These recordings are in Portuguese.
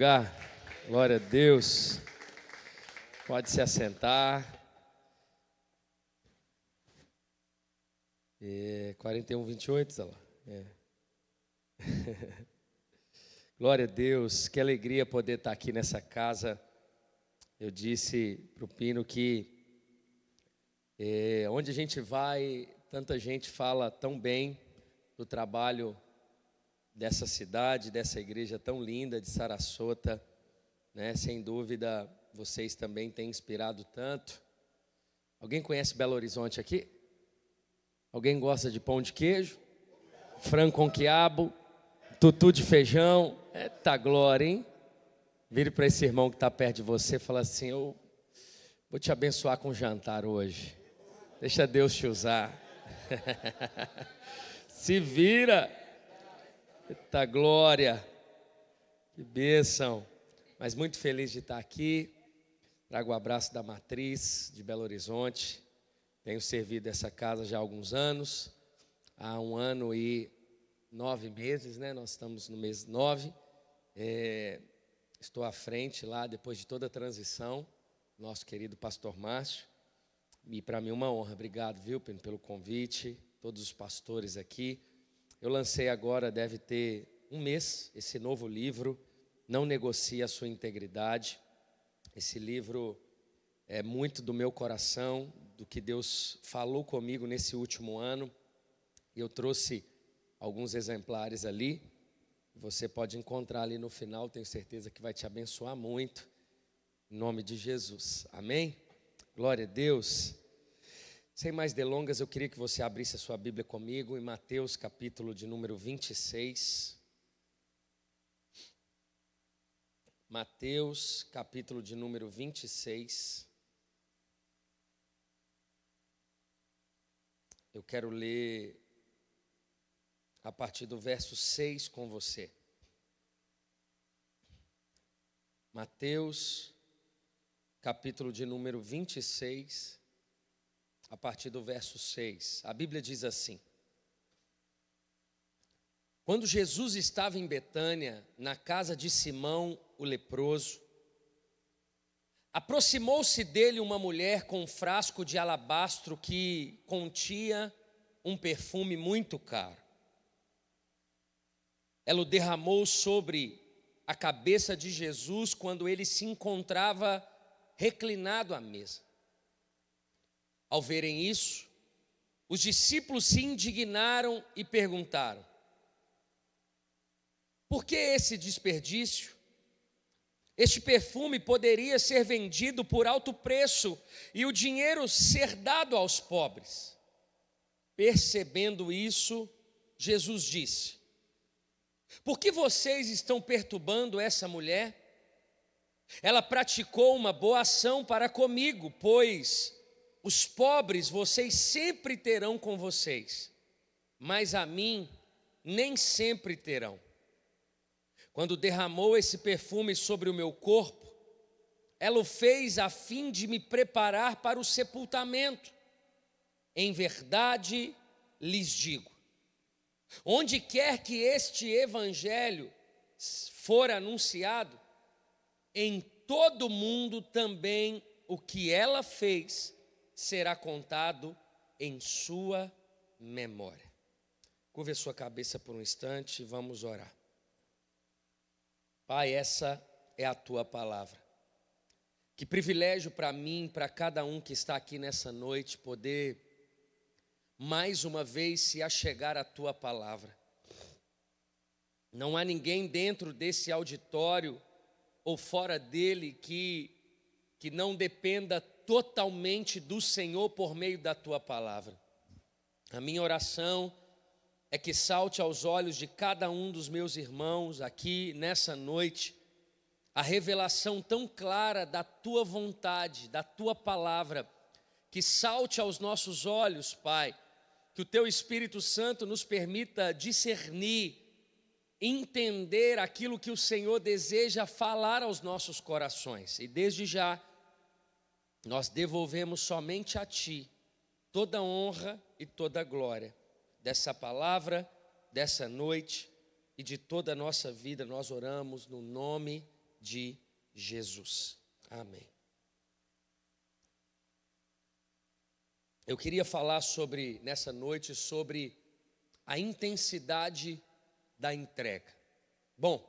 Lugar. Glória a Deus. Pode se assentar. 41:28, sei lá. Glória a Deus. Que alegria poder estar aqui nessa casa. Eu disse para o Pino que onde a gente vai, tanta gente fala tão bem do trabalho dessa cidade, dessa igreja tão linda de Sarasota, né? Sem dúvida, vocês também têm inspirado tanto. Alguém conhece Belo Horizonte aqui? Alguém gosta de pão de queijo? Frango com quiabo? Tutu de feijão? Eita glória, hein? Vire para esse irmão que está perto de você e fala assim: eu vou te abençoar com jantar hoje. Deixa Deus te usar. Se vira. Eita glória. Que bênção. Mas muito feliz de estar aqui. Trago o abraço da Matriz de Belo Horizonte. Tenho servido essa casa já há alguns anos. Há 1 ano e 9 meses, né? Nós estamos no mês 9. Estou à frente lá, depois de toda a transição, nosso querido pastor Márcio. E para mim uma honra. Obrigado, viu, pelo convite. Todos os pastores aqui. Eu lancei agora, deve ter 1 mês, esse novo livro, Não Negocie a Sua Integridade. Esse livro é muito do meu coração, do que Deus falou comigo nesse último ano. E eu trouxe alguns exemplares ali. Você pode encontrar ali no final, tenho certeza que vai te abençoar muito. Em nome de Jesus. Amém? Glória a Deus. Sem mais delongas, eu queria que você abrisse a sua Bíblia comigo em Mateus capítulo de número 26. Mateus capítulo de número 26. Eu quero ler a partir do verso 6 com você. Mateus capítulo de número 26. A partir do verso 6, a Bíblia diz assim: Quando Jesus estava em Betânia, na casa de Simão, o leproso, aproximou-se dele uma mulher com um frasco de alabastro que continha um perfume muito caro. Ela o derramou sobre a cabeça de Jesus quando ele se encontrava reclinado à mesa. Ao verem isso, os discípulos se indignaram e perguntaram: por que esse desperdício? Este perfume poderia ser vendido por alto preço e o dinheiro ser dado aos pobres. Percebendo isso, Jesus disse: por que vocês estão perturbando essa mulher? Ela praticou uma boa ação para comigo, pois os pobres vocês sempre terão com vocês, mas a mim nem sempre terão. Quando derramou esse perfume sobre o meu corpo, ela o fez a fim de me preparar para o sepultamento. Em verdade lhes digo, onde quer que este evangelho for anunciado, em todo o mundo também o que ela fez será contado em sua memória. Curve a sua cabeça por um instante e vamos orar. Pai, essa é a tua palavra. Que privilégio para mim, para cada um que está aqui nessa noite, poder mais uma vez se achegar à tua palavra. Não há ninguém dentro desse auditório ou fora dele que não dependa totalmente do Senhor por meio da tua palavra. A minha oração é que salte aos olhos de cada um dos meus irmãos aqui nessa noite a revelação tão clara da tua vontade, da tua palavra, que salte aos nossos olhos, Pai, que o teu Espírito Santo nos permita discernir, entender aquilo que o Senhor deseja falar aos nossos corações. E desde já, nós devolvemos somente a Ti toda a honra e toda a glória dessa palavra, dessa noite e de toda a nossa vida. Nós oramos no nome de Jesus. Amém. Eu queria falar nessa noite sobre a intensidade da entrega. Bom,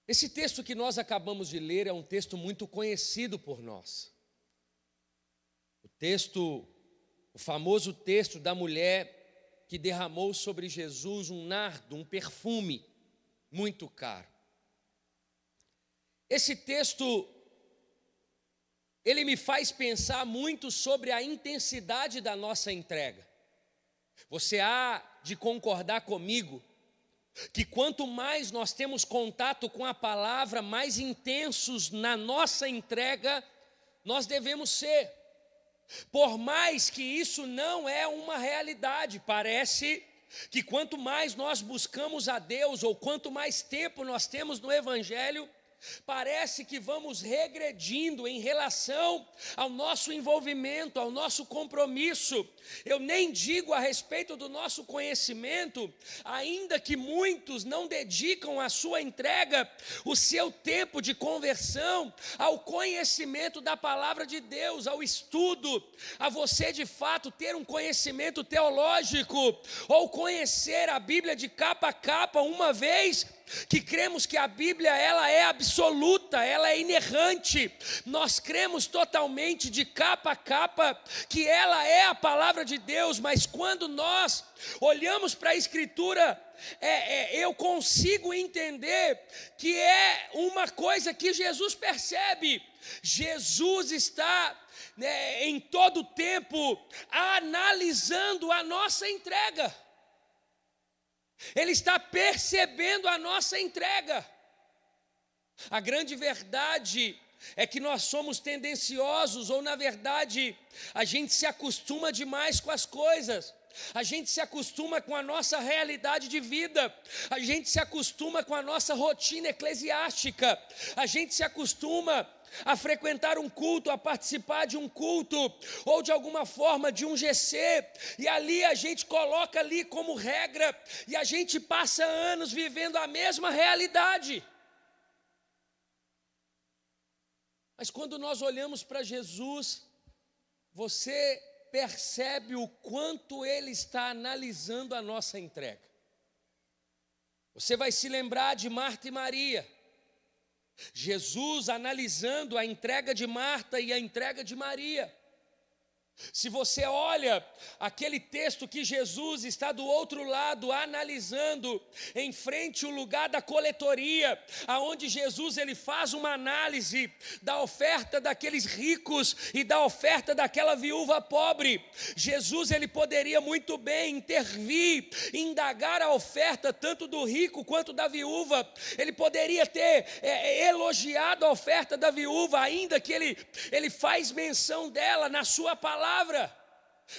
esse texto que nós acabamos de ler é um texto muito conhecido por nós. O famoso texto da mulher que derramou sobre Jesus um nardo, um perfume muito caro. Esse texto, ele me faz pensar muito sobre a intensidade da nossa entrega. Você há de concordar comigo que quanto mais nós temos contato com a palavra, mais intensos na nossa entrega nós devemos ser. Por mais que isso não é uma realidade, parece que quanto mais nós buscamos a Deus, ou quanto mais tempo nós temos no Evangelho, parece que vamos regredindo em relação ao nosso envolvimento, ao nosso compromisso. Eu nem digo a respeito do nosso conhecimento, ainda que muitos não dedicam a sua entrega, o seu tempo de conversão ao conhecimento da palavra de Deus, ao estudo, a você de fato ter um conhecimento teológico, ou conhecer a Bíblia de capa a capa, uma vez que cremos que a Bíblia ela é absoluta, ela é inerrante. Nós cremos totalmente de capa a capa que ela é a palavra de Deus, mas quando nós olhamos para a Escritura, eu consigo entender que é uma coisa que Jesus percebe. Jesus está em todo o tempo analisando a nossa entrega. Ele está percebendo a nossa entrega. A grande verdade é que nós somos tendenciosos, ou na verdade, a gente se acostuma demais com as coisas. A gente se acostuma com a nossa realidade de vida, a gente se acostuma com a nossa rotina eclesiástica, a gente se acostuma a frequentar um culto, a participar de um culto, ou de alguma forma de um GC, e ali a gente coloca ali como regra, e a gente passa anos vivendo a mesma realidade. Mas quando nós olhamos para Jesus, você percebe o quanto Ele está analisando a nossa entrega. Você vai se lembrar de Marta e Maria. Jesus analisando a entrega de Marta e a entrega de Maria. Se você olha aquele texto que Jesus está do outro lado analisando, em frente ao lugar da coletoria, aonde Jesus ele faz uma análise da oferta daqueles ricos e da oferta daquela viúva pobre. Jesus ele poderia muito bem intervir, indagar a oferta tanto do rico quanto da viúva. Ele poderia ter elogiado a oferta da viúva, ainda que ele faz menção dela na sua palavra.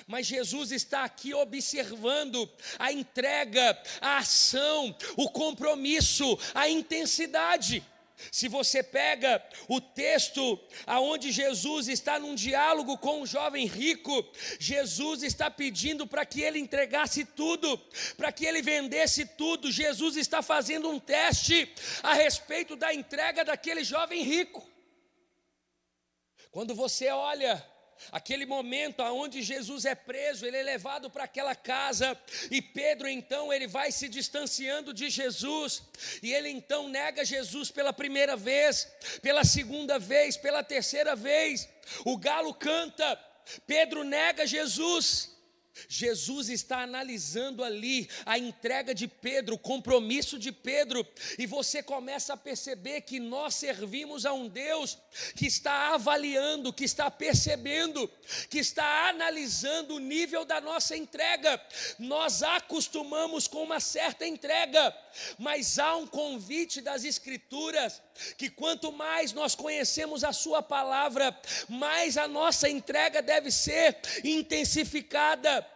Mas Jesus está aqui observando a entrega, a ação, o compromisso, a intensidade. Se você pega o texto aonde Jesus está num diálogo com um jovem rico, Jesus está pedindo para que ele entregasse tudo, para que ele vendesse tudo. Jesus está fazendo um teste a respeito da entrega daquele jovem rico. Quando você olha aquele momento onde Jesus é preso, ele é levado para aquela casa, e Pedro então ele vai se distanciando de Jesus, e ele então nega Jesus pela primeira vez, pela segunda vez, pela terceira vez. O galo canta, Pedro nega Jesus. Jesus está analisando ali a entrega de Pedro, o compromisso de Pedro, e você começa a perceber que nós servimos a um Deus que está avaliando, que está percebendo, que está analisando o nível da nossa entrega. Nós acostumamos com uma certa entrega, mas há um convite das Escrituras, que quanto mais nós conhecemos a sua palavra, mais a nossa entrega deve ser intensificada.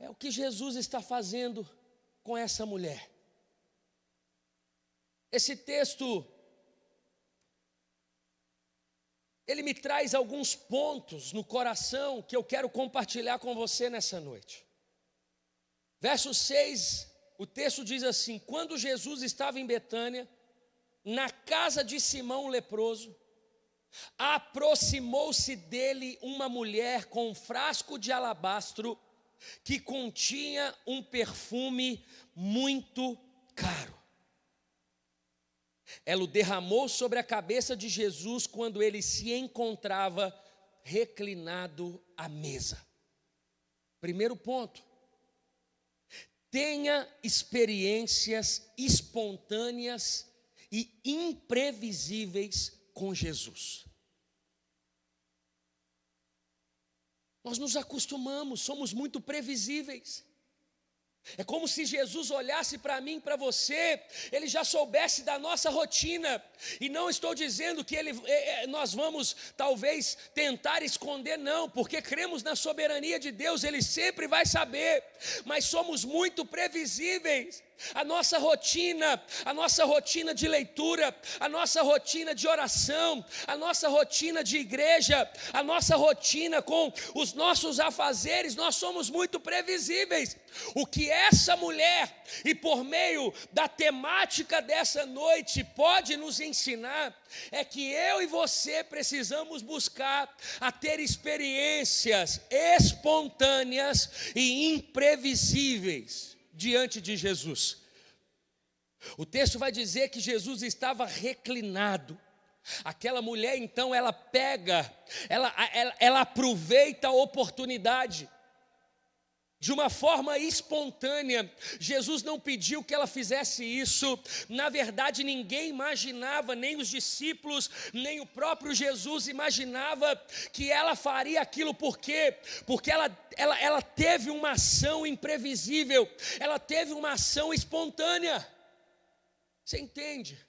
É o que Jesus está fazendo com essa mulher. Esse texto, ele me traz alguns pontos no coração que eu quero compartilhar com você nessa noite. Verso 6, o texto diz assim: quando Jesus estava em Betânia, na casa de Simão o leproso, aproximou-se dele uma mulher com um frasco de alabastro que continha um perfume muito caro. Ela o derramou sobre a cabeça de Jesus quando ele se encontrava reclinado à mesa. Primeiro ponto: tenha experiências espontâneas e imprevisíveis com Jesus. Nós nos acostumamos, somos muito previsíveis. É como se Jesus olhasse para mim, para você, ele já soubesse da nossa rotina. E não estou dizendo que nós vamos talvez tentar esconder, não, porque cremos na soberania de Deus, ele sempre vai saber, mas somos muito previsíveis. A nossa rotina de leitura, a nossa rotina de oração, a nossa rotina de igreja, a nossa rotina com os nossos afazeres, nós somos muito previsíveis. O que essa mulher, e por meio da temática dessa noite, pode nos ensinar, é que eu e você precisamos buscar a ter experiências espontâneas e imprevisíveis diante de Jesus. O texto vai dizer que Jesus estava reclinado. Aquela mulher então, ela aproveita a oportunidade de uma forma espontânea. Jesus não pediu que ela fizesse isso. Na verdade, ninguém imaginava, nem os discípulos, nem o próprio Jesus imaginava que ela faria aquilo. Por quê? Porque ela teve uma ação imprevisível, ela teve uma ação espontânea. Você entende?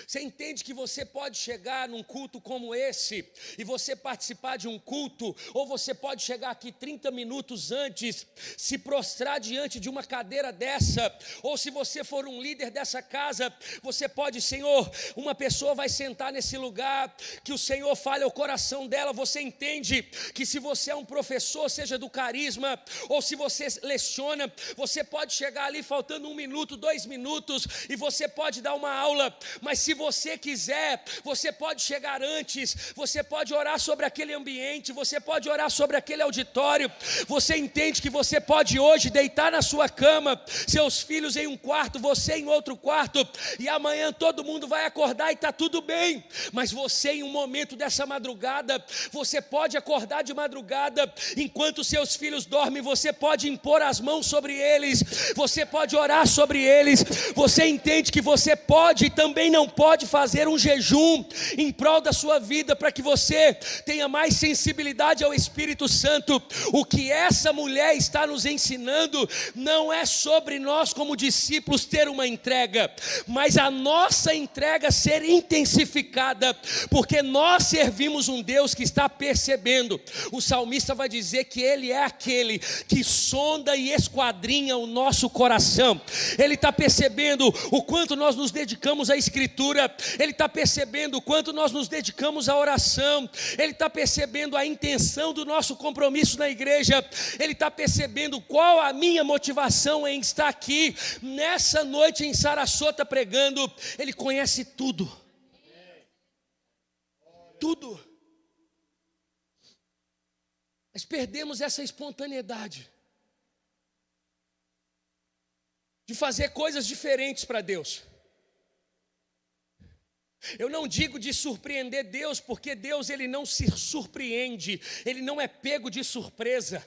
Você entende que você pode chegar num culto como esse e você participar de um culto, ou você pode chegar aqui 30 minutos antes, se prostrar diante de uma cadeira dessa, ou se você for um líder dessa casa, você pode, Senhor, uma pessoa vai sentar nesse lugar, que o Senhor fale ao coração dela. Você entende que se você é um professor, seja do carisma, ou se você leciona, você pode chegar ali faltando 1 minuto, 2 minutos, e você pode dar uma aula, mas se você quiser, você pode chegar antes, você pode orar sobre aquele ambiente, você pode orar sobre aquele auditório. Você entende que você pode hoje deitar na sua cama, seus filhos em um quarto, você em outro quarto, e amanhã todo mundo vai acordar e está tudo bem. Mas você, em um momento dessa madrugada, você pode acordar de madrugada, enquanto seus filhos dormem, você pode impor as mãos sobre eles, você pode orar sobre eles. Você entende que você pode e também não pode fazer um jejum em prol da sua vida, para que você tenha mais sensibilidade ao Espírito Santo. O que essa mulher está nos ensinando não é sobre nós como discípulos ter uma entrega, mas a nossa entrega ser intensificada, porque nós servimos um Deus que está percebendo. O salmista vai dizer que Ele é aquele que sonda e esquadrinha o nosso coração. Ele está percebendo o quanto nós nos dedicamos à Escritura, Ele está percebendo o quanto nós nos dedicamos à oração, Ele está percebendo a intenção do nosso compromisso na igreja, Ele está percebendo qual a minha motivação em estar aqui nessa noite em Sarasota pregando. Ele conhece tudo, tudo, mas perdemos essa espontaneidade de fazer coisas diferentes para Deus. Eu não digo de surpreender Deus, porque Deus, Ele não se surpreende, Ele não é pego de surpresa.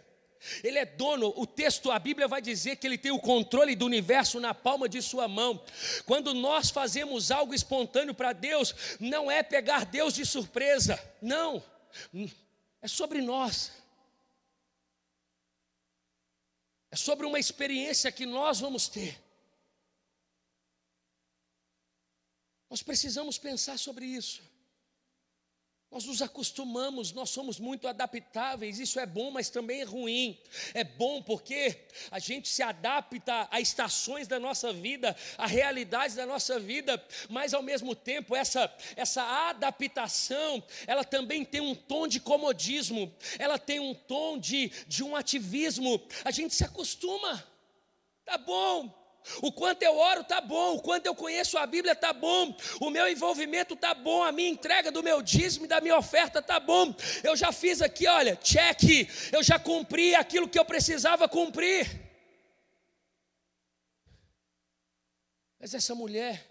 Ele é dono. O texto, a Bíblia vai dizer que Ele tem o controle do universo na palma de sua mão. Quando nós fazemos algo espontâneo para Deus, não é pegar Deus de surpresa, não, é sobre nós, é sobre uma experiência que nós vamos ter. Nós precisamos pensar sobre isso. Nós nos acostumamos, nós somos muito adaptáveis. Isso é bom, mas também é ruim. É bom porque a gente se adapta a estações da nossa vida, a realidades da nossa vida, mas ao mesmo tempo essa adaptação, ela também tem um tom de comodismo, ela tem um tom de um ativismo. A gente se acostuma, tá bom, O quanto eu oro está bom, o quanto eu conheço a Bíblia está bom, o meu envolvimento está bom, a minha entrega do meu dízimo e da minha oferta está bom. Eu já fiz aqui, olha, check, eu já cumpri aquilo que eu precisava cumprir. Mas essa mulher,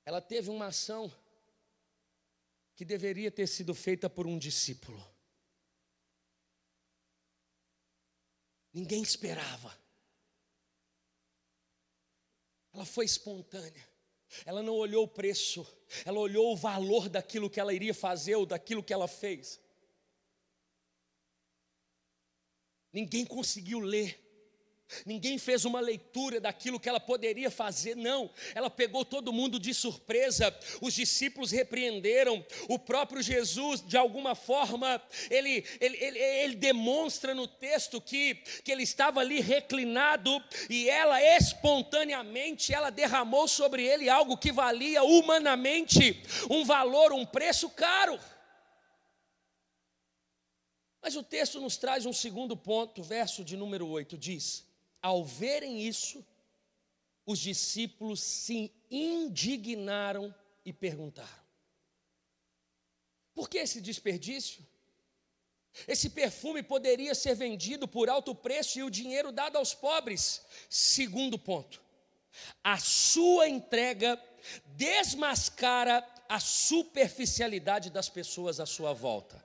ela teve uma ação que deveria ter sido feita por um discípulo. Ninguém esperava. Ela foi espontânea, ela não olhou o preço, ela olhou o valor daquilo que ela iria fazer ou daquilo que ela fez. Ninguém conseguiu ler, ninguém fez uma leitura daquilo que ela poderia fazer, não. Ela pegou todo mundo de surpresa. Os discípulos repreenderam. O próprio Jesus, de alguma forma, ele demonstra no texto que ele estava ali reclinado, e ela espontaneamente, ela derramou sobre ele algo que valia humanamente um valor, um preço caro. Mas o texto nos traz um segundo ponto, verso de número 8, diz: ao verem isso, os discípulos se indignaram e perguntaram: por que esse desperdício? Esse perfume poderia ser vendido por alto preço e o dinheiro dado aos pobres. Segundo ponto, a sua entrega desmascara a superficialidade das pessoas à sua volta.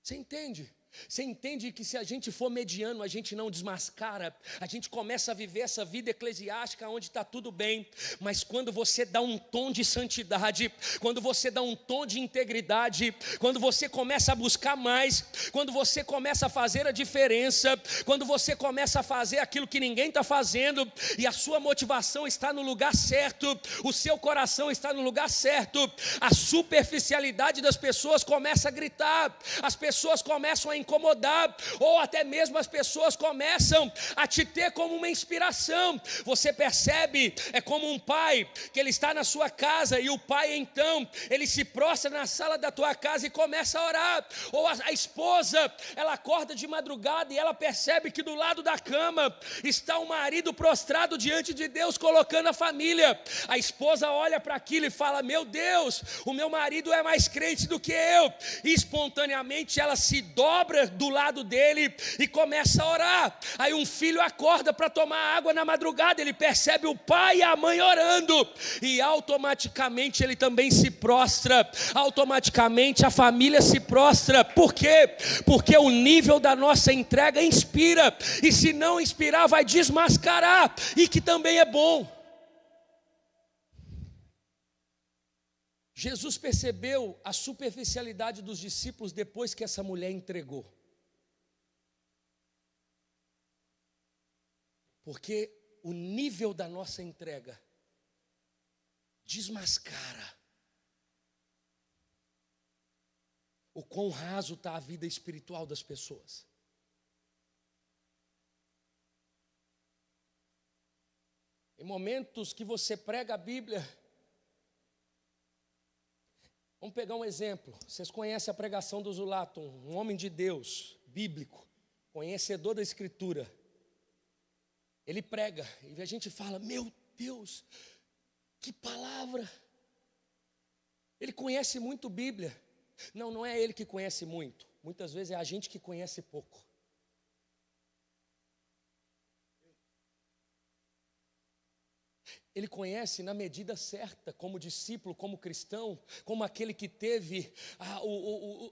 Você entende? Você entende que se a gente for mediano, a gente não desmascara, a gente começa a viver essa vida eclesiástica onde está tudo bem, mas quando você dá um tom de santidade, quando você dá um tom de integridade, quando você começa a buscar mais, quando você começa a fazer a diferença, quando você começa a fazer aquilo que ninguém está fazendo, e a sua motivação está no lugar certo, o seu coração está no lugar certo, a superficialidade das pessoas começa a gritar, as pessoas começam a incomodar, ou até mesmo as pessoas começam a te ter como uma inspiração. Você percebe, é como um pai, que ele está na sua casa, e o pai então, ele se prostra na sala da tua casa e começa a orar, ou a esposa, ela acorda de madrugada e ela percebe que do lado da cama está o marido prostrado diante de Deus, colocando a família. A esposa olha para aquilo e fala: meu Deus, o meu marido é mais crente do que eu, e espontaneamente ela se dobra do lado dele e começa a orar. Aí um filho acorda para tomar água na madrugada, ele percebe o pai e a mãe orando, e automaticamente ele também se prostra, automaticamente a família se prostra. Por quê? Porque o nível da nossa entrega inspira, e se não inspirar vai desmascarar, e que também é bom. Jesus percebeu a superficialidade dos discípulos depois que essa mulher entregou. Porque o nível da nossa entrega desmascara o quão raso está a vida espiritual das pessoas. Em momentos que você prega a Bíblia, vamos pegar um exemplo. Vocês conhecem a pregação do Zulaton, um homem de Deus, bíblico, conhecedor da Escritura. Ele prega e a gente fala: meu Deus, que palavra! Ele conhece muito Bíblia. Não, não é ele que conhece muito. Muitas vezes é a gente que conhece pouco. Ele conhece na medida certa, como discípulo, como cristão, como aquele que teve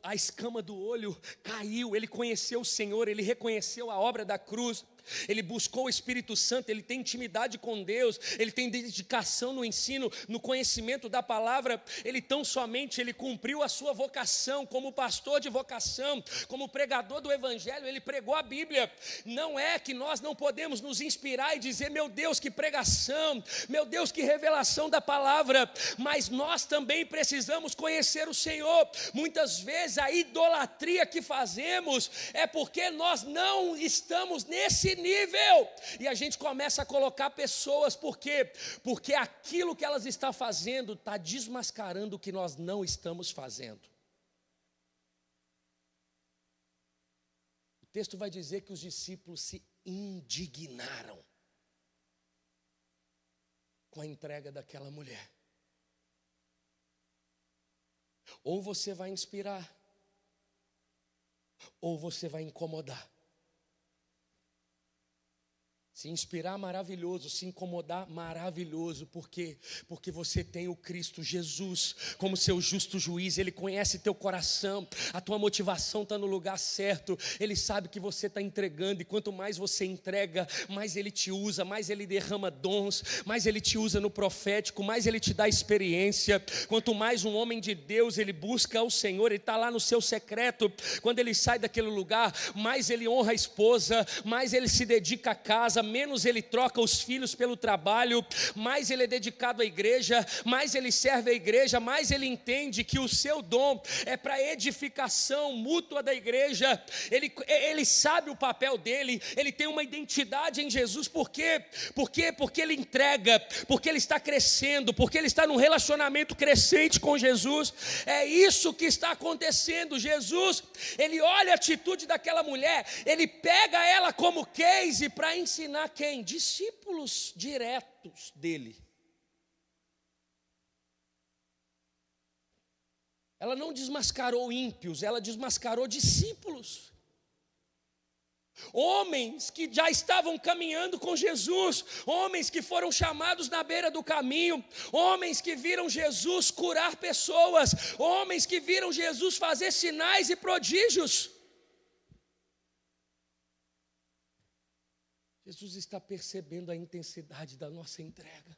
a escama do olho, caiu. Ele conheceu o Senhor, ele reconheceu a obra da cruz, ele buscou o Espírito Santo, ele tem intimidade com Deus, ele tem dedicação no ensino, no conhecimento da palavra. Ele tão somente, ele cumpriu a sua vocação como pastor de vocação, como pregador do Evangelho, ele pregou a Bíblia. Não é que nós não podemos nos inspirar e dizer: meu Deus, que pregação, meu Deus, que revelação da palavra, mas nós também precisamos conhecer o Senhor. Muitas vezes a idolatria que fazemos é porque nós não estamos nesse nível, e a gente começa a colocar pessoas, por quê? Porque aquilo que elas estão fazendo está desmascarando o que nós não estamos fazendo. O texto vai dizer que os discípulos se indignaram com a entrega daquela mulher. Ou você vai inspirar, ou você vai incomodar. Se inspirar, maravilhoso. Se incomodar, maravilhoso. Por quê? Porque você tem o Cristo Jesus como seu justo juiz. Ele conhece teu coração. A tua motivação está no lugar certo. Ele sabe que você está entregando. E quanto mais você entrega, mais Ele te usa, mais Ele derrama dons, mais Ele te usa no profético, mais Ele te dá experiência. Quanto mais um homem de Deus, ele busca o Senhor, ele está lá no seu secreto. Quando ele sai daquele lugar, mais ele honra a esposa, mais ele se dedica à casa, menos ele troca os filhos pelo trabalho, mais ele é dedicado à igreja, mais ele serve a igreja, mais ele entende que o seu dom é para edificação mútua da igreja. Ele sabe o papel dele, ele tem uma identidade em Jesus. Por quê? Porque ele entrega, porque ele está crescendo, porque ele está num relacionamento crescente com Jesus. É isso que está acontecendo. Jesus, ele olha a atitude daquela mulher, ele pega ela como case para ensinar quem? Discípulos diretos dele. Ela não desmascarou ímpios, ela desmascarou discípulos. Homens que já estavam caminhando com Jesus, homens que foram chamados na beira do caminho, homens que viram Jesus curar pessoas, homens que viram Jesus fazer sinais e prodígios. Jesus está percebendo a intensidade da nossa entrega.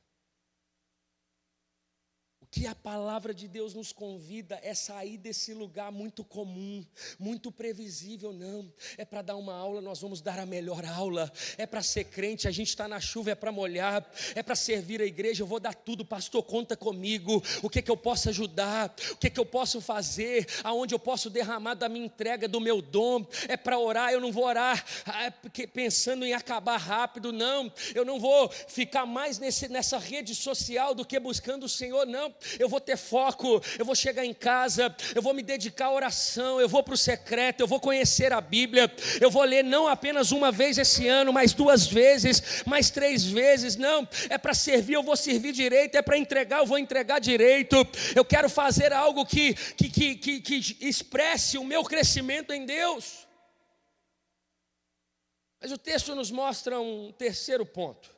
O que a palavra de Deus nos convida é sair desse lugar muito comum, muito previsível. Não, é para dar uma aula, nós vamos dar a melhor aula. É para ser crente, a gente está na chuva, é para molhar. É para servir a igreja, eu vou dar tudo. Pastor, conta comigo. O que eu posso ajudar? O que eu posso fazer? Aonde eu posso derramar da minha entrega, do meu dom? É para orar, eu não vou orar pensando em acabar rápido. Não, eu não vou ficar mais nessa rede social do que buscando o Senhor. Não, eu vou ter foco, eu vou chegar em casa, eu vou me dedicar à oração, eu vou para o secreto, eu vou conhecer a Bíblia, eu vou ler não apenas uma vez esse ano, mas 2 vezes, mais 3 vezes. Não, é para servir, eu vou servir direito, é para entregar, eu vou entregar direito. Eu quero fazer algo que expresse o meu crescimento em Deus. Mas o texto nos mostra um terceiro ponto.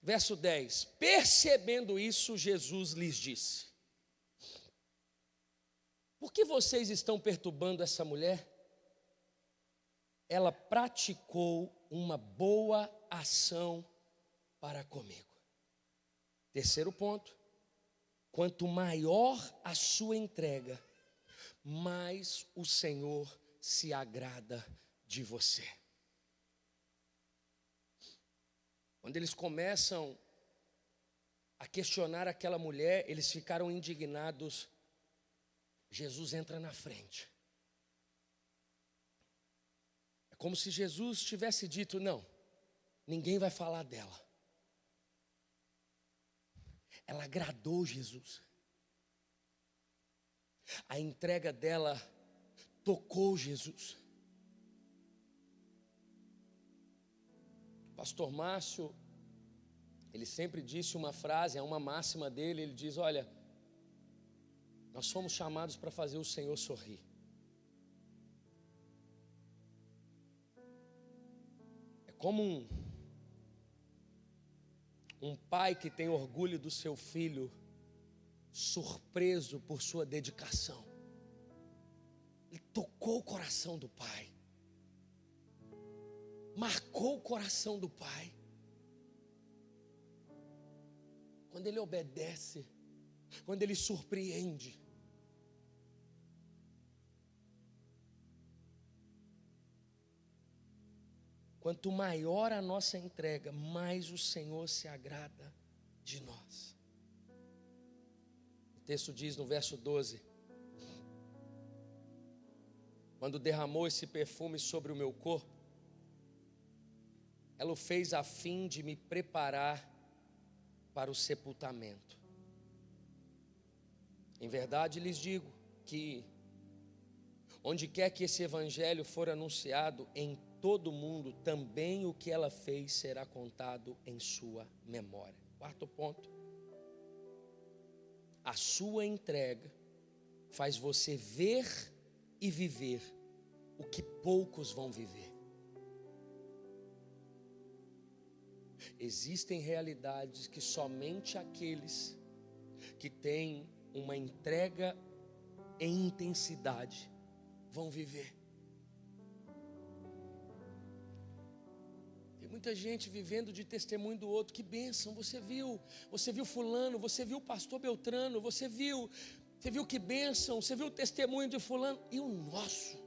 Verso 10, percebendo isso, Jesus lhes disse: por que vocês estão perturbando essa mulher? Ela praticou uma boa ação para comigo. Terceiro ponto, quanto maior a sua entrega, mais o Senhor se agrada de você. Quando eles começam a questionar aquela mulher, eles ficaram indignados. Jesus entra na frente. É como se Jesus tivesse dito: não, ninguém vai falar dela. Ela agradou Jesus. A entrega dela tocou Jesus. Pastor Márcio, ele sempre disse uma frase, é uma máxima dele, ele diz: olha, nós somos chamados para fazer o Senhor sorrir. É como um pai que tem orgulho do seu filho, surpreso por sua dedicação. Ele tocou o coração do pai. Marcou o coração do pai. Quando ele obedece, quando ele surpreende. Quanto maior a nossa entrega, mais o Senhor se agrada de nós. O texto diz no verso 12: quando derramou esse perfume sobre o meu corpo, ela o fez a fim de me preparar para o sepultamento. Em verdade lhes digo que Onde quer que esse evangelho for anunciado em todo o mundo, também o que ela fez será contado em sua memória. Quarto ponto. A sua entrega faz você ver e viver o que poucos vão viver. Existem realidades que somente aqueles que têm uma entrega em intensidade vão viver. Tem muita gente vivendo de testemunho do outro. Que bênção, você viu fulano, você viu o pastor Beltrano, você viu que bênção, você viu o testemunho de fulano. E o nosso?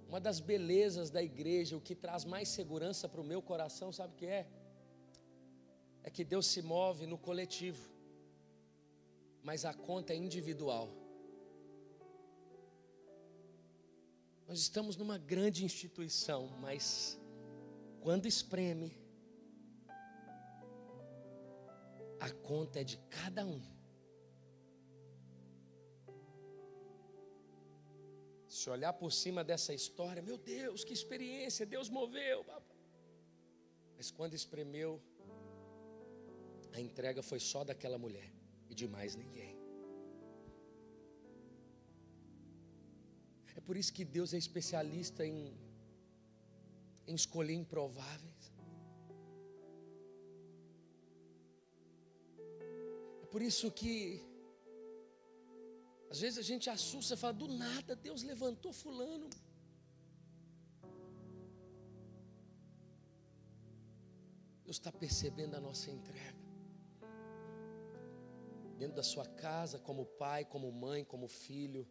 Uma das belezas da igreja, o que traz mais segurança para o meu coração, sabe o que é? É que Deus se move no coletivo, mas a conta é individual. Nós estamos numa grande instituição, mas quando espreme, a conta é de cada um. Se olhar por cima dessa história, meu Deus, que experiência, Deus moveu. Mas quando espremeu, a entrega foi só daquela mulher e de mais ninguém. É por isso que Deus é especialista em escolher improváveis. É por isso que às vezes a gente assusta e fala, do nada Deus levantou fulano. Deus está percebendo a nossa entrega. Dentro da sua casa, como pai, como mãe, como filho,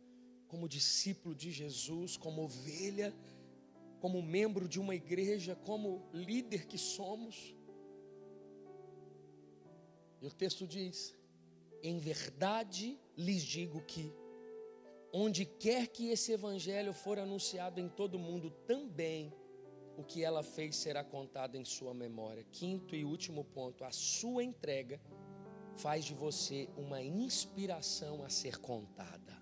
como discípulo de Jesus, como ovelha, como membro de uma igreja, como líder que somos. E o texto diz, em verdade lhes digo que, onde quer que esse evangelho for anunciado em todo o mundo, também o que ela fez será contado em sua memória. Quinto e último ponto, a sua entrega faz de você uma inspiração a ser contada.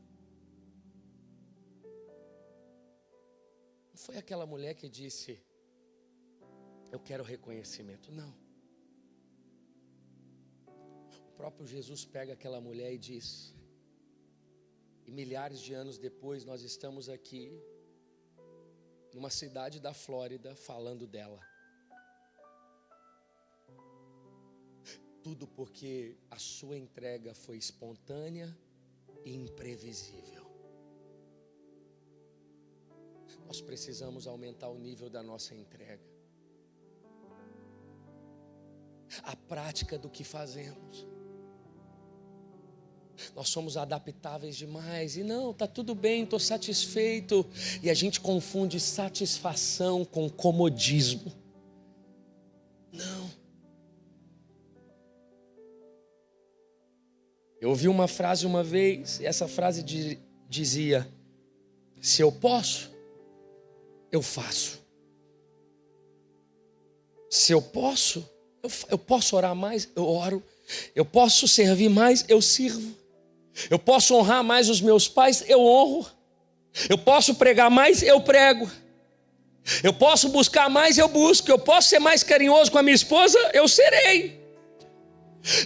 Não foi aquela mulher que disse, eu quero reconhecimento. Não. O próprio Jesus pega aquela mulher e diz, e milhares de anos depois nós estamos aqui, numa cidade da Flórida, falando dela. Tudo porque a sua entrega foi espontânea e imprevisível. Nós precisamos aumentar o nível da nossa entrega. A prática do que fazemos. Nós somos adaptáveis demais. E não, está tudo bem, estou satisfeito. E a gente confunde satisfação com comodismo. Não. Eu ouvi uma frase uma vez, e essa frase dizia, se eu posso, eu faço. Se eu posso, eu posso orar mais, eu oro. Eu posso servir mais, eu sirvo. Eu posso honrar mais os meus pais, eu honro. Eu posso pregar mais, eu prego. Eu posso buscar mais, eu busco. Eu posso ser mais carinhoso com a minha esposa, eu serei.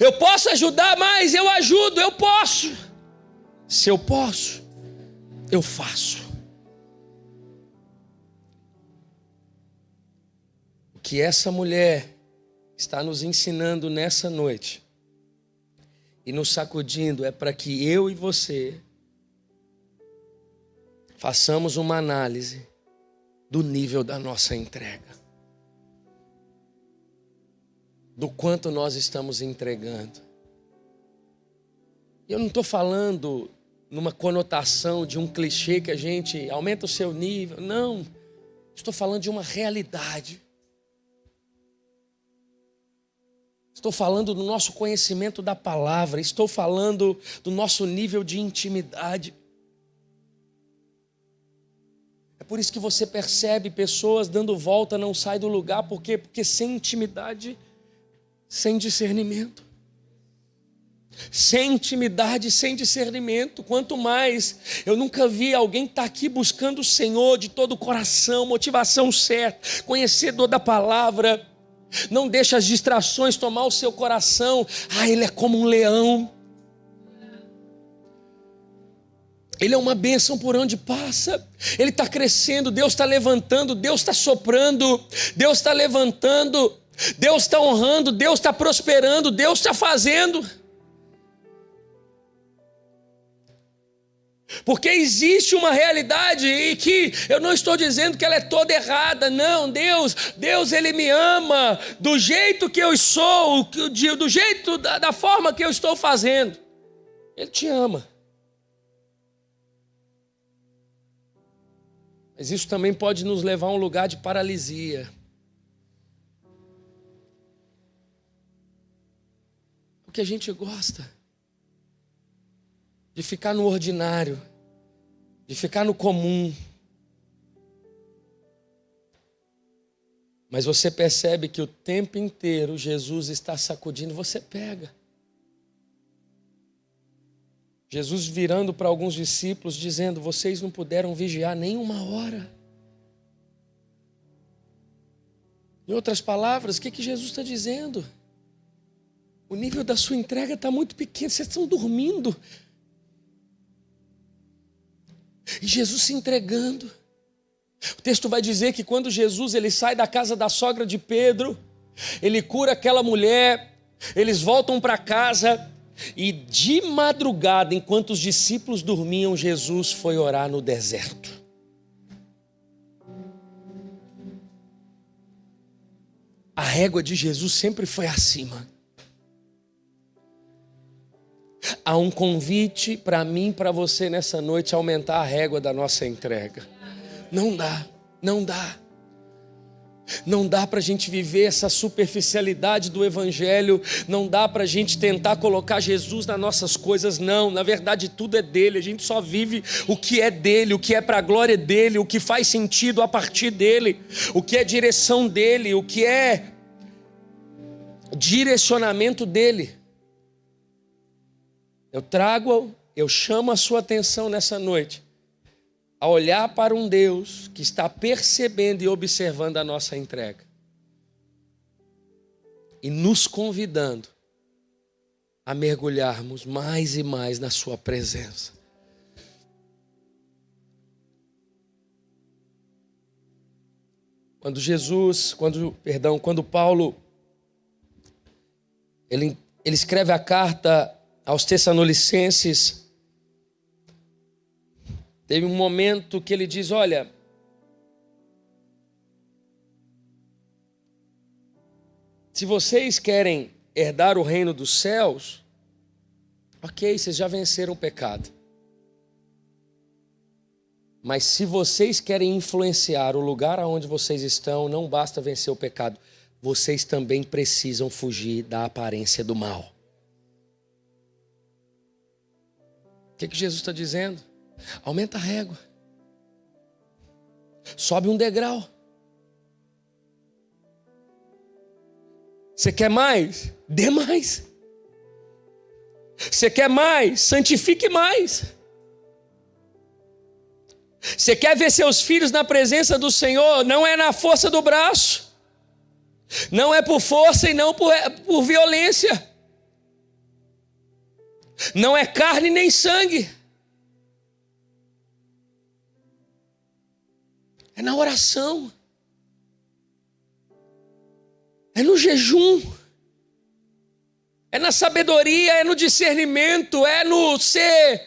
Eu posso ajudar mais, eu ajudo, eu posso. Se eu posso, eu faço. O que essa mulher está nos ensinando nessa noite e nos sacudindo é para que eu e você façamos uma análise do nível da nossa entrega. Do quanto nós estamos entregando. Eu não estou falando numa conotação de um clichê que a gente aumenta o seu nível. Não, estou falando de uma realidade. Estou falando do nosso conhecimento da palavra. Estou falando do nosso nível de intimidade. É por isso que você percebe pessoas dando volta, não sai do lugar. Por quê? Porque sem intimidade, sem discernimento. sem intimidade, sem discernimento. Quanto mais, eu nunca vi alguém estar aqui buscando o Senhor de todo o coração, motivação certa, conhecedor da palavra. Não deixa as distrações tomar o seu coração. Ele é como um leão. Ele é uma bênção por onde passa. Ele está crescendo, Deus está levantando, Deus está soprando, Deus está levantando, Deus está honrando, Deus está prosperando, Deus está fazendo. Porque existe uma realidade e que eu não estou dizendo que ela é toda errada. Não, Deus Ele me ama do jeito que eu sou, do jeito, da forma que eu estou fazendo. Ele te ama. Mas isso também pode nos levar a um lugar de paralisia. Porque a gente gosta de ficar no ordinário, de ficar no comum. Mas você percebe que o tempo inteiro Jesus está sacudindo, você pega. Jesus virando para alguns discípulos, dizendo: vocês não puderam vigiar nem uma hora. Em outras palavras, o que Jesus está dizendo? O nível da sua entrega está muito pequeno, vocês estão dormindo. E Jesus se entregando. O texto vai dizer que quando Jesus ele sai da casa da sogra de Pedro, ele cura aquela mulher, eles voltam para casa e de madrugada, enquanto os discípulos dormiam, Jesus foi orar no deserto. A régua de Jesus sempre foi acima. Há um convite para mim, para você nessa noite, aumentar a régua da nossa entrega. Não dá. Não dá para a gente viver essa superficialidade do Evangelho. Não dá para a gente tentar colocar Jesus nas nossas coisas. Não, na verdade tudo é dele. A gente só vive o que é dele, o que é para a glória dele, o que faz sentido a partir dele, o que é direção dele, o que é direcionamento dele. Eu chamo a sua atenção nessa noite a olhar para um Deus que está percebendo e observando a nossa entrega e nos convidando a mergulharmos mais e mais na sua presença. Quando Paulo ele escreve a carta aos Tessalonicenses, teve um momento que ele diz: olha, se vocês querem herdar o reino dos céus, ok, vocês já venceram o pecado. Mas se vocês querem influenciar o lugar aonde vocês estão, não basta vencer o pecado, vocês também precisam fugir da aparência do mal. O que Jesus está dizendo? Aumenta a régua. Sobe um degrau. Você quer mais? Dê mais. Você quer mais? Santifique mais. Você quer ver seus filhos na presença do Senhor? Não é na força do braço. Não é por força e não por violência. Não é carne nem sangue. É na oração. É no jejum. É na sabedoria, é no discernimento, é no ser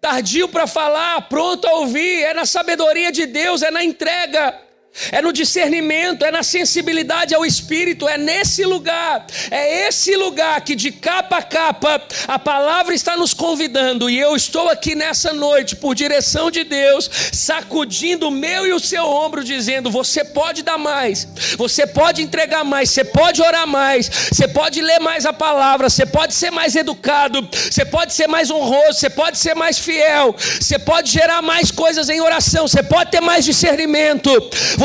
tardio para falar, pronto a ouvir. É na sabedoria de Deus, é na entrega. É no discernimento, é na sensibilidade ao Espírito, é nesse lugar, é esse lugar que de capa a capa a palavra está nos convidando, e eu estou aqui nessa noite por direção de Deus, sacudindo o meu e o seu ombro, dizendo: você pode dar mais, você pode entregar mais, você pode orar mais, você pode ler mais a palavra, você pode ser mais educado, você pode ser mais honroso, você pode ser mais fiel, você pode gerar mais coisas em oração, você pode ter mais discernimento,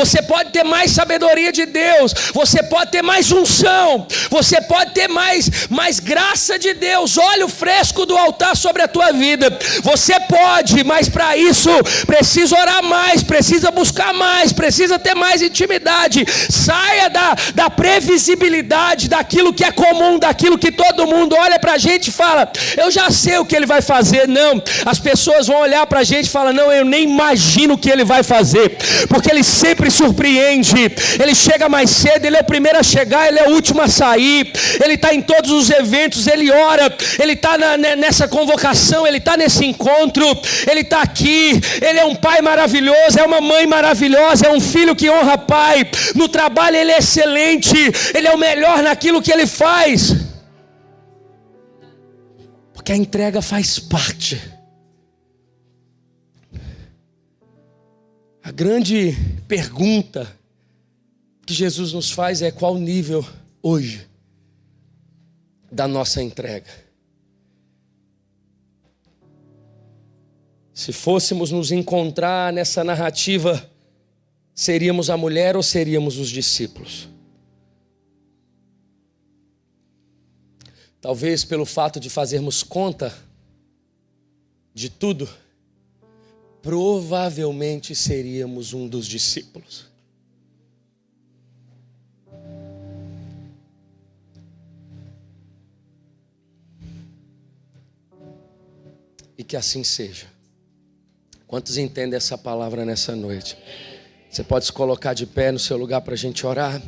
você pode ter mais sabedoria de Deus, você pode ter mais unção, você pode ter mais graça de Deus, óleo fresco do altar sobre a tua vida. Você pode, mas para isso precisa orar mais, precisa buscar mais, precisa ter mais intimidade. Saia da previsibilidade, daquilo que é comum, daquilo que todo mundo olha para a gente e fala: eu já sei o que ele vai fazer. Não, as pessoas vão olhar para a gente e falar: não, eu nem imagino o que ele vai fazer, porque ele sempre surpreende. Ele chega mais cedo, ele é o primeiro a chegar, ele é o último a sair, ele está em todos os eventos, ele ora, ele está nessa convocação, ele está nesse encontro, ele está aqui, ele é um pai maravilhoso, é uma mãe maravilhosa, é um filho que honra pai, no trabalho ele é excelente, ele é o melhor naquilo que ele faz, porque a entrega faz parte. A grande pergunta que Jesus nos faz é: qual o nível hoje da nossa entrega? Se fôssemos nos encontrar nessa narrativa, seríamos a mulher ou seríamos os discípulos? Talvez pelo fato de fazermos conta de tudo, provavelmente seríamos um dos discípulos. E que assim seja. Quantos entendem essa palavra nessa noite? Você pode se colocar de pé no seu lugar para a gente orar?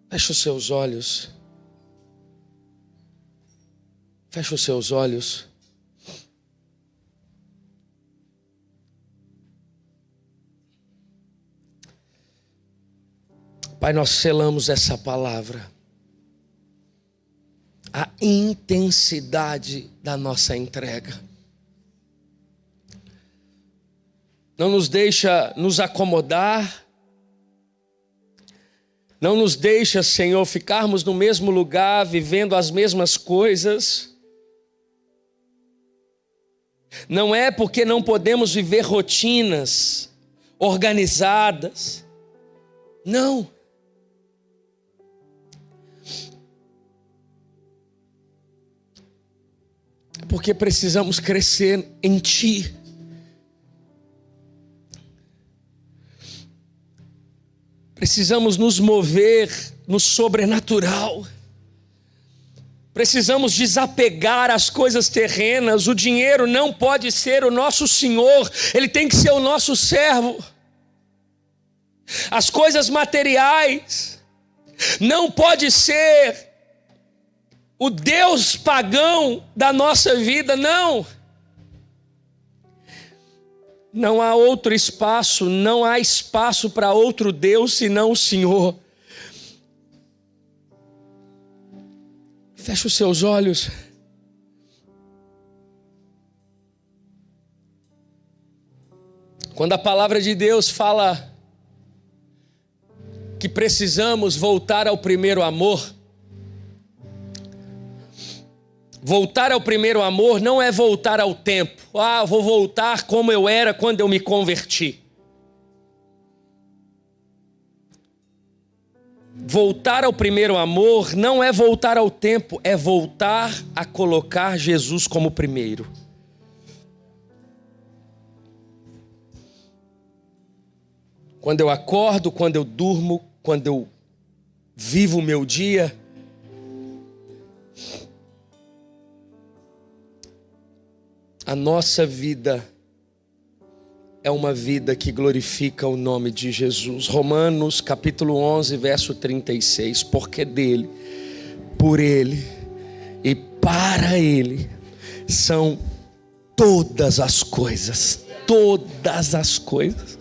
Feche os seus olhos. Feche os seus olhos. Pai, nós selamos essa palavra. A intensidade da nossa entrega. Não nos deixa nos acomodar. Não nos deixa, Senhor, ficarmos no mesmo lugar, vivendo as mesmas coisas. Não é porque não podemos viver rotinas organizadas. Não. É porque precisamos crescer em Ti. Precisamos nos mover no sobrenatural. Precisamos desapegar as coisas terrenas. O dinheiro não pode ser o nosso senhor, ele tem que ser o nosso servo. As coisas materiais não pode ser o Deus pagão da nossa vida, não. Não há outro espaço, não há espaço para outro Deus senão o Senhor. Feche os seus olhos. Quando a palavra de Deus fala que precisamos voltar ao primeiro amor, voltar ao primeiro amor não é voltar ao tempo. Vou voltar como eu era quando eu me converti. Voltar ao primeiro amor não é voltar ao tempo, é voltar a colocar Jesus como primeiro. Quando eu acordo, quando eu durmo, quando eu vivo o meu dia, a nossa vida é uma vida que glorifica o nome de Jesus. Romanos capítulo 11, verso 36. Porque dele, por ele e para ele são todas as coisas. Todas as coisas.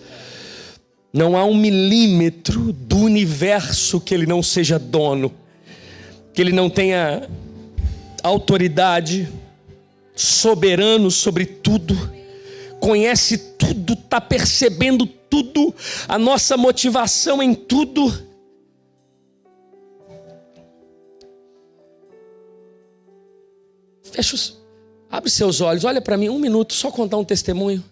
Não há 1 milímetro do universo que ele não seja dono, que ele não tenha autoridade, soberano sobre tudo, conhece tudo, está percebendo tudo, a nossa motivação em tudo. Abre seus olhos, olha para mim, 1 minuto, só contar um testemunho.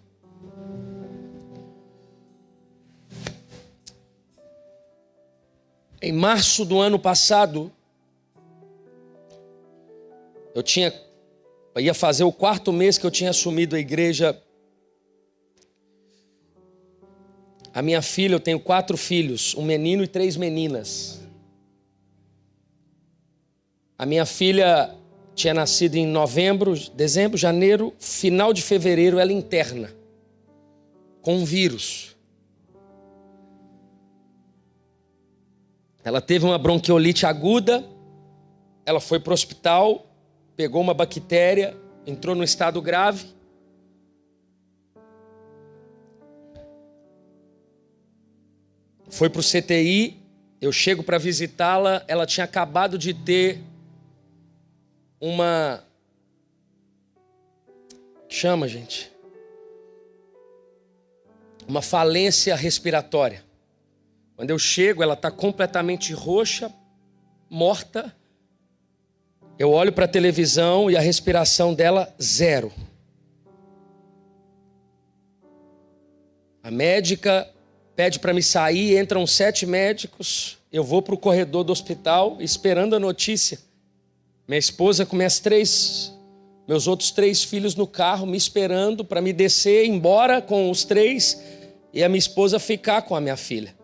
Em março do ano passado, eu ia fazer o 4º mês que eu tinha assumido a igreja. A minha filha, eu tenho 4 filhos, um menino e 3 meninas. A minha filha tinha nascido em novembro, dezembro, janeiro, final de fevereiro, ela interna, com um vírus. Ela teve uma bronquiolite aguda, ela foi para o hospital, pegou uma bactéria, entrou no estado grave. Foi para o CTI, eu chego para visitá-la, ela tinha acabado de ter uma... Chama, gente? Uma falência respiratória. Quando eu chego, ela está completamente roxa, morta. Eu olho para a televisão e a respiração dela, 0. A médica pede para me sair, entram 7 médicos. Eu vou para o corredor do hospital esperando a notícia. Minha esposa com meus outros 3 filhos no carro, me esperando para me descer, ir embora com os 3 e a minha esposa ficar com a minha filha.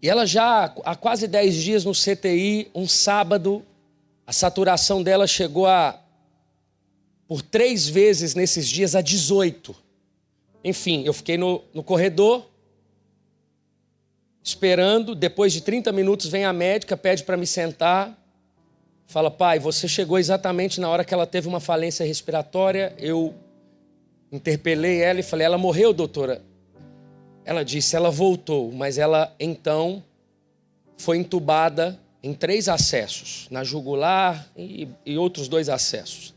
E ela já há quase 10 dias no CTI, um sábado, a saturação dela chegou por 3 vezes nesses dias, a 18. Enfim, eu fiquei no corredor, esperando. Depois de 30 minutos vem a médica, pede para me sentar. Fala, pai, você chegou exatamente na hora que ela teve uma falência respiratória. Eu interpelei ela e falei, ela morreu, doutora? Ela disse, ela voltou, mas ela então foi entubada em 3 acessos, na jugular e outros 2 acessos.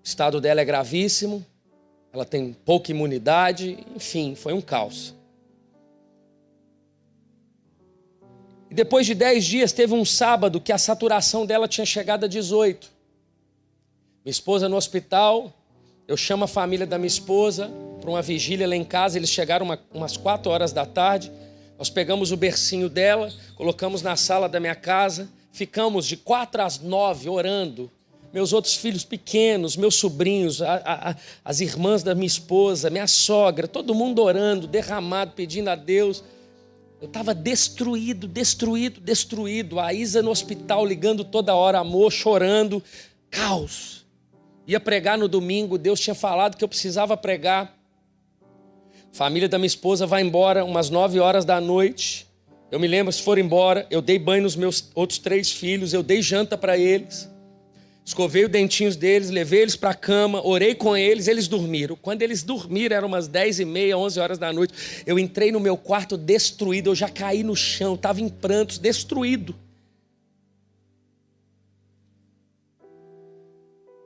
O estado dela é gravíssimo, ela tem pouca imunidade, enfim, foi um caos. E depois de 10 dias, teve um sábado que a saturação dela tinha chegado a 18. Minha esposa no hospital, eu chamo a família da minha esposa para uma vigília lá em casa, eles chegaram umas 4 horas da tarde, nós pegamos o bercinho dela, colocamos na sala da minha casa, ficamos de 4 às 9 orando. Meus outros filhos pequenos, meus sobrinhos, as irmãs da minha esposa, minha sogra, todo mundo orando, derramado, pedindo a Deus. Eu estava destruído. A Isa no hospital ligando toda hora, amor, chorando, caos. Ia pregar no domingo, Deus tinha falado que eu precisava pregar. A família da minha esposa vai embora umas 9 horas da noite. Eu me lembro, se foram embora, eu dei banho nos meus outros 3 filhos, eu dei janta para eles. Escovei os dentinhos deles, levei eles para a cama, orei com eles, eles dormiram. Quando eles dormiram, eram umas 10h30, 11 horas da noite. Eu entrei no meu quarto destruído, eu já caí no chão, estava em prantos, destruído.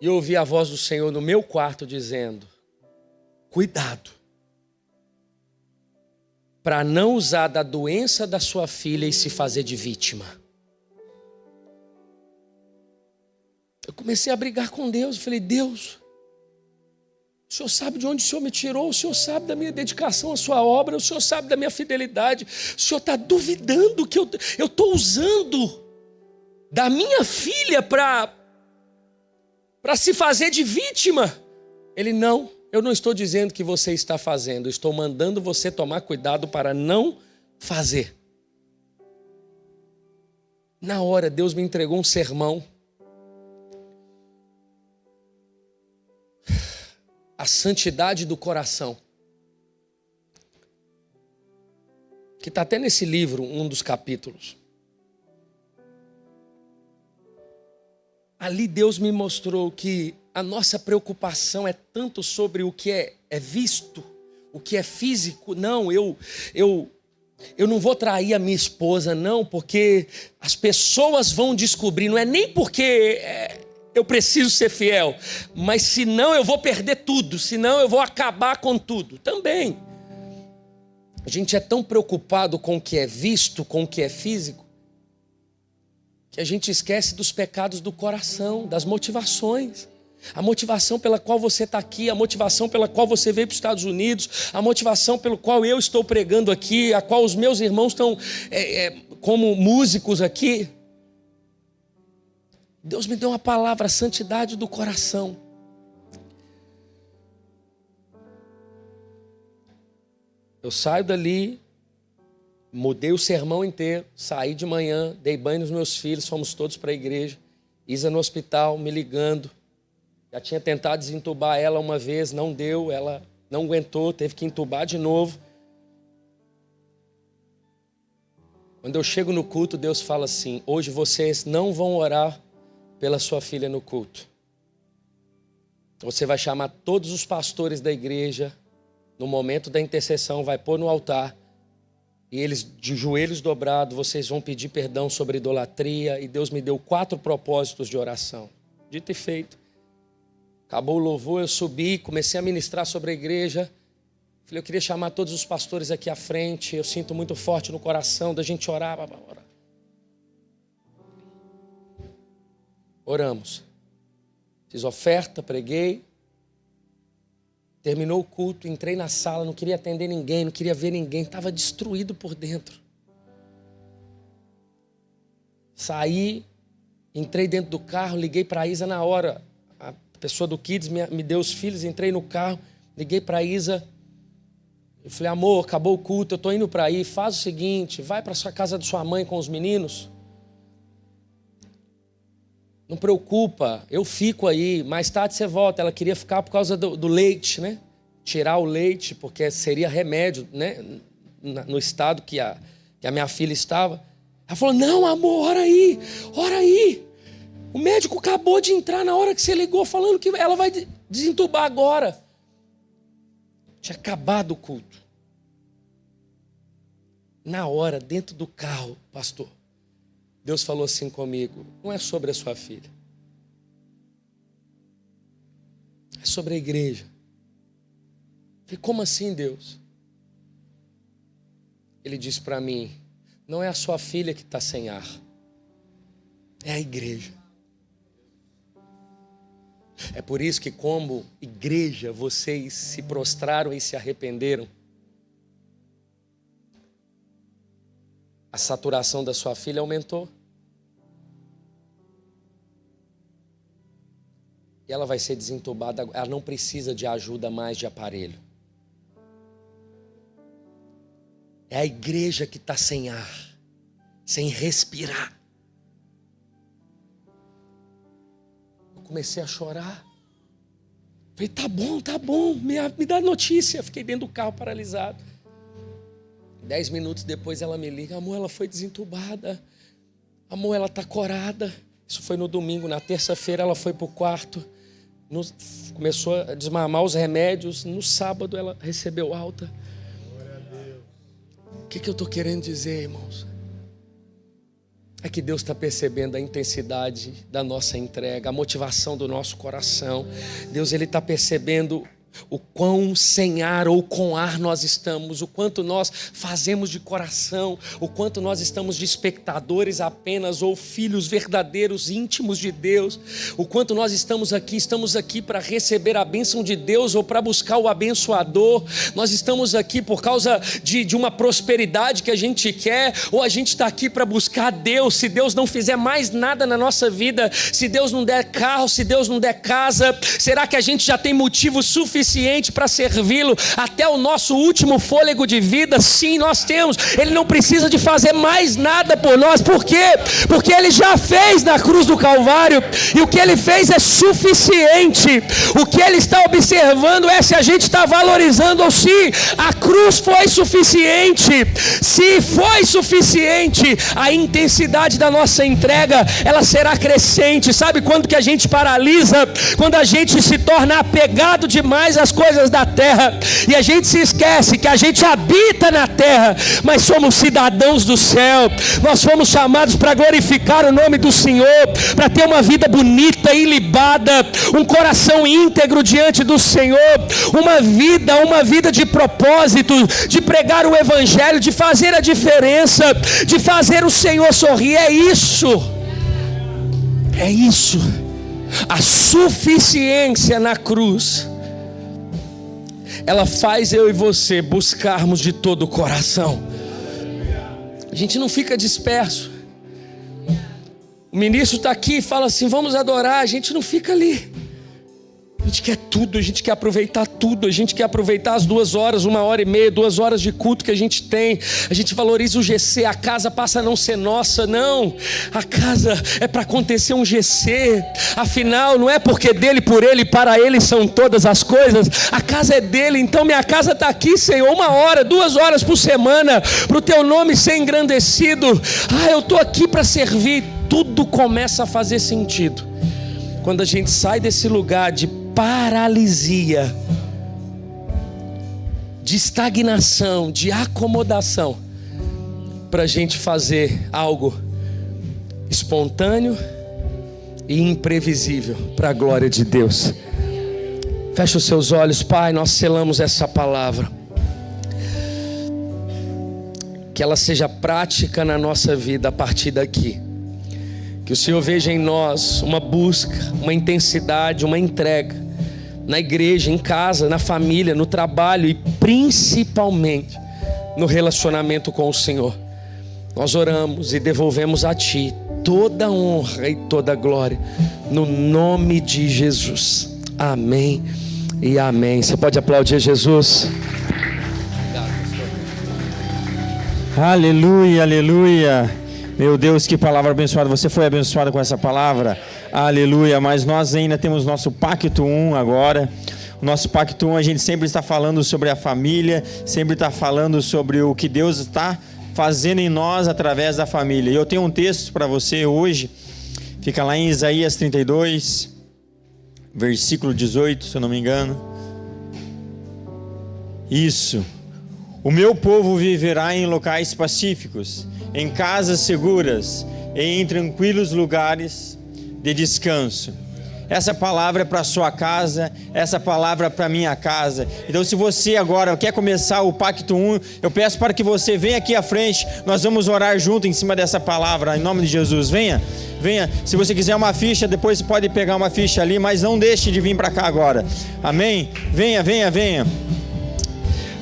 E eu ouvi a voz do Senhor no meu quarto dizendo, cuidado, para não usar da doença da sua filha e se fazer de vítima. Eu comecei a brigar com Deus, eu falei, Deus, o Senhor sabe de onde o Senhor me tirou, o Senhor sabe da minha dedicação à sua obra, o Senhor sabe da minha fidelidade, o Senhor está duvidando que eu estou usando da minha filha para se fazer de vítima. Ele, não, eu não estou dizendo que você está fazendo, eu estou mandando você tomar cuidado para não fazer. Na hora, Deus me entregou um sermão. A santidade do coração. Que está até nesse livro, um dos capítulos. Ali Deus me mostrou que a nossa preocupação é tanto sobre o que é visto, o que é físico. Não, eu não vou trair a minha esposa, não, porque as pessoas vão descobrir. Não é nem porque eu preciso ser fiel, mas senão eu vou perder tudo, senão eu vou acabar com tudo. Também. A gente é tão preocupado com o que é visto, com o que é físico, que a gente esquece dos pecados do coração, das motivações. A motivação pela qual você está aqui, a motivação pela qual você veio para os Estados Unidos, a motivação pelo qual eu estou pregando aqui, a qual os meus irmãos estão como músicos aqui. Deus me deu uma palavra, a santidade do coração. Eu saio dali, mudei o sermão inteiro, saí de manhã, dei banho nos meus filhos, fomos todos para a igreja. Isa no hospital, me ligando. Já tinha tentado desentubar ela uma vez, não deu, ela não aguentou, teve que entubar de novo. Quando eu chego no culto, Deus fala assim: hoje vocês não vão orar pela sua filha no culto. Você vai chamar todos os pastores da igreja, no momento da intercessão, vai pôr no altar, e eles de joelhos dobrados, vocês vão pedir perdão sobre idolatria. E Deus me deu 4 propósitos de oração. Dito e feito. Acabou o louvor, eu subi, comecei a ministrar sobre a igreja. Falei, eu queria chamar todos os pastores aqui à frente. Eu sinto muito forte no coração da gente orar. Oramos. Fiz oferta, preguei. Terminou o culto, entrei na sala, não queria atender ninguém, não queria ver ninguém. Estava destruído por dentro. Saí, entrei dentro do carro, liguei para a Isa na hora. A pessoa do Kids me deu os filhos, entrei no carro, liguei para a Isa. Eu falei, amor, acabou o culto, eu estou indo para aí. Faz o seguinte, vai para a casa de sua mãe com os meninos. Não preocupa, eu fico aí, mais tarde você volta. Ela queria ficar por causa do leite, né? Tirar o leite, porque seria remédio, né? No estado que a minha filha estava. Ela falou, não amor, ora aí. O médico acabou de entrar na hora que você ligou, falando que ela vai desentubar agora. Tinha acabado o culto. Na hora, dentro do carro, pastor, Deus falou assim comigo, não é sobre a sua filha. É sobre a igreja. Eu falei, como assim, Deus? Ele disse para mim, não é a sua filha que está sem ar. É a igreja. É por isso que como igreja vocês se prostraram e se arrependeram. A saturação da sua filha aumentou. E ela vai ser desentubada. Ela não precisa de ajuda mais de aparelho. É a igreja que está sem ar, sem respirar. Eu comecei a chorar. Falei, tá bom, me dá notícia. Fiquei dentro do carro paralisado. 10 minutos depois ela me liga, amor, ela foi desentubada, amor, ela está corada. Isso foi no domingo, na terça-feira ela foi para o quarto, começou a desmamar os remédios, no sábado ela recebeu alta. O que eu estou querendo dizer, irmãos? É que Deus está percebendo a intensidade da nossa entrega, a motivação do nosso coração. Deus, Ele está percebendo o quão sem ar ou com ar nós estamos, o quanto nós fazemos de coração, o quanto nós estamos de espectadores apenas ou filhos verdadeiros, íntimos de Deus, o quanto nós estamos aqui para receber a bênção de Deus ou para buscar o abençoador. Nós estamos aqui por causa de uma prosperidade que a gente quer, ou a gente está aqui para buscar Deus. Se Deus não fizer mais nada na nossa vida, se Deus não der carro, se Deus não der casa, será que a gente já tem motivo suficiente para servi-lo até o nosso último fôlego de vida? Sim, nós temos. Ele não precisa de fazer mais nada por nós. Por quê? Porque Ele já fez na cruz do Calvário, e o que Ele fez é suficiente. O que Ele está observando é se a gente está valorizando ou se a cruz foi suficiente. Se foi suficiente, a intensidade da nossa entrega, ela será crescente. Sabe quando que a gente paralisa? Quando a gente se torna apegado demais às coisas da terra, e a gente se esquece que a gente habita na terra, mas somos cidadãos do céu. Nós fomos chamados para glorificar o nome do Senhor, para ter uma vida bonita, ilibada, um coração íntegro diante do Senhor, uma vida de propósito, de pregar o evangelho, de fazer a diferença, de fazer o Senhor sorrir. É isso. a suficiência na cruz, ela faz eu e você buscarmos de todo o coração. A gente não fica disperso. O ministro está aqui e fala assim: vamos adorar. A gente não fica ali. A gente quer tudo, a gente quer aproveitar tudo. A gente quer aproveitar as 2 horas, 1h30, 2 horas de culto que a gente tem. A gente valoriza o GC. A casa passa a não ser nossa, não. A casa é para acontecer um GC. Afinal, não é porque dele, por ele, para ele são todas as coisas. A casa é dele, então minha casa está aqui, Senhor, 1 hora, 2 horas por semana, para o teu nome ser engrandecido. Eu estou aqui para servir. Tudo começa a fazer sentido quando a gente sai desse lugar de paralisia, de estagnação, de acomodação, para a gente fazer algo espontâneo e imprevisível para a glória de Deus. Feche os seus olhos. Pai, nós selamos essa palavra, que ela seja prática na nossa vida a partir daqui. Que o Senhor veja em nós uma busca, uma intensidade, uma entrega, na igreja, em casa, na família, no trabalho e principalmente no relacionamento com o Senhor. Nós oramos e devolvemos a Ti toda a honra e toda a glória, no nome de Jesus. Amém e amém. Você pode aplaudir Jesus? Aleluia, aleluia. Meu Deus, que palavra abençoada. Você foi abençoado com essa palavra? Aleluia. Mas nós ainda temos nosso Pacto 1 agora. O nosso Pacto 1, a gente sempre está falando sobre a família, sempre está falando sobre o que Deus está fazendo em nós através da família. E eu tenho um texto para você hoje, fica lá em Isaías 32, versículo 18, se eu não me engano. Isso. O meu povo viverá em locais pacíficos, em casas seguras e em tranquilos lugares de descanso. Essa palavra é para a sua casa, essa palavra é para a minha casa. Então, se você agora quer começar o Pacto 1, eu peço para que você venha aqui à frente. Nós vamos orar junto em cima dessa palavra, em nome de Jesus. Venha, venha. Se você quiser uma ficha, depois você pode pegar uma ficha ali, mas não deixe de vir para cá agora. Amém? Venha, venha, venha.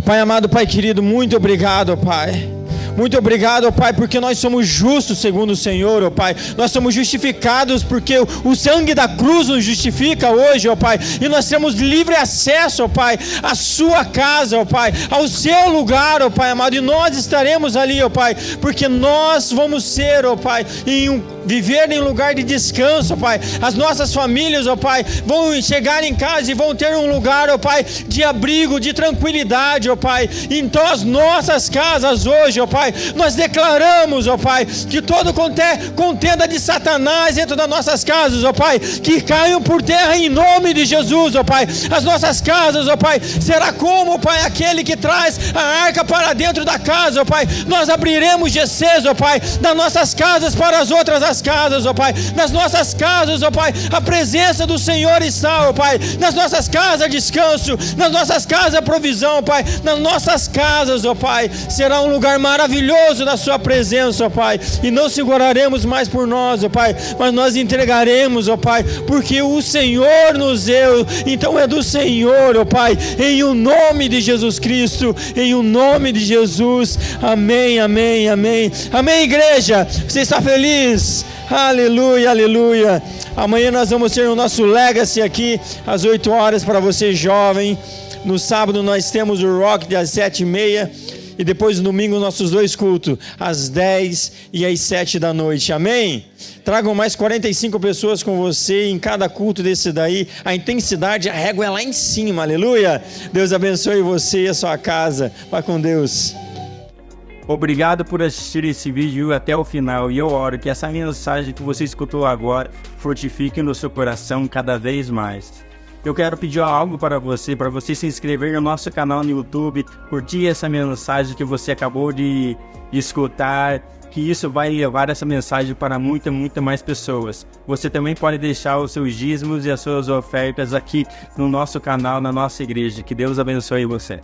Pai amado, Pai querido, muito obrigado, Pai. Muito obrigado, ó Pai, porque nós somos justos segundo o Senhor, ó Pai. Nós somos justificados porque o sangue da cruz nos justifica hoje, ó Pai. E nós temos livre acesso, ó Pai, à sua casa, ó Pai, ao seu lugar, ó Pai amado. E nós estaremos ali, ó Pai, porque nós vamos ser, ó Pai, viver em lugar de descanso, ó Pai. As nossas famílias, ó Pai, vão chegar em casa e vão ter um lugar, ó Pai, de abrigo, de tranquilidade, ó Pai. Então as nossas casas hoje, ó Pai, nós declaramos, ó Pai, que todo contenda de Satanás dentro das nossas casas, ó Pai, que caiam por terra em nome de Jesus, ó Pai. As nossas casas, ó Pai, será como, ó Pai, aquele que traz a arca para dentro da casa, ó Pai. Nós abriremos GCs, ó Pai, das nossas casas para as outras as casas, ó Pai. Nas nossas casas, ó Pai, a presença do Senhor está, ó Pai. Nas nossas casas descanso, nas nossas casas provisão, ó Pai. Nas nossas casas, ó Pai, será um lugar maravilhoso da sua presença, ó Pai. E não seguraremos mais por nós, ó Pai, mas nós entregaremos, ó Pai, porque o Senhor nos deu. Então é do Senhor, ó Pai, em o nome de Jesus Cristo, em o nome de Jesus. Amém, amém, amém. Amém, igreja. Você está feliz? Aleluia, aleluia. Amanhã nós vamos ter o nosso Legacy aqui às 8 horas para você jovem. No sábado nós temos o Rock às 7h30 e depois no domingo nossos 2 cultos às 10 e às 7 da noite. Amém? Tragam mais 45 pessoas com você em cada culto desse daí. A intensidade, a régua é lá em cima. Aleluia. Deus abençoe você e a sua casa. Vá com Deus. Obrigado por assistir esse vídeo até o final, e eu oro que essa mensagem que você escutou agora fortifique no seu coração cada vez mais. Eu quero pedir algo para você se inscrever no nosso canal no YouTube, curtir essa mensagem que você acabou de escutar, que isso vai levar essa mensagem para muita mais pessoas. Você também pode deixar os seus dízimos e as suas ofertas aqui no nosso canal, na nossa igreja. Que Deus abençoe você.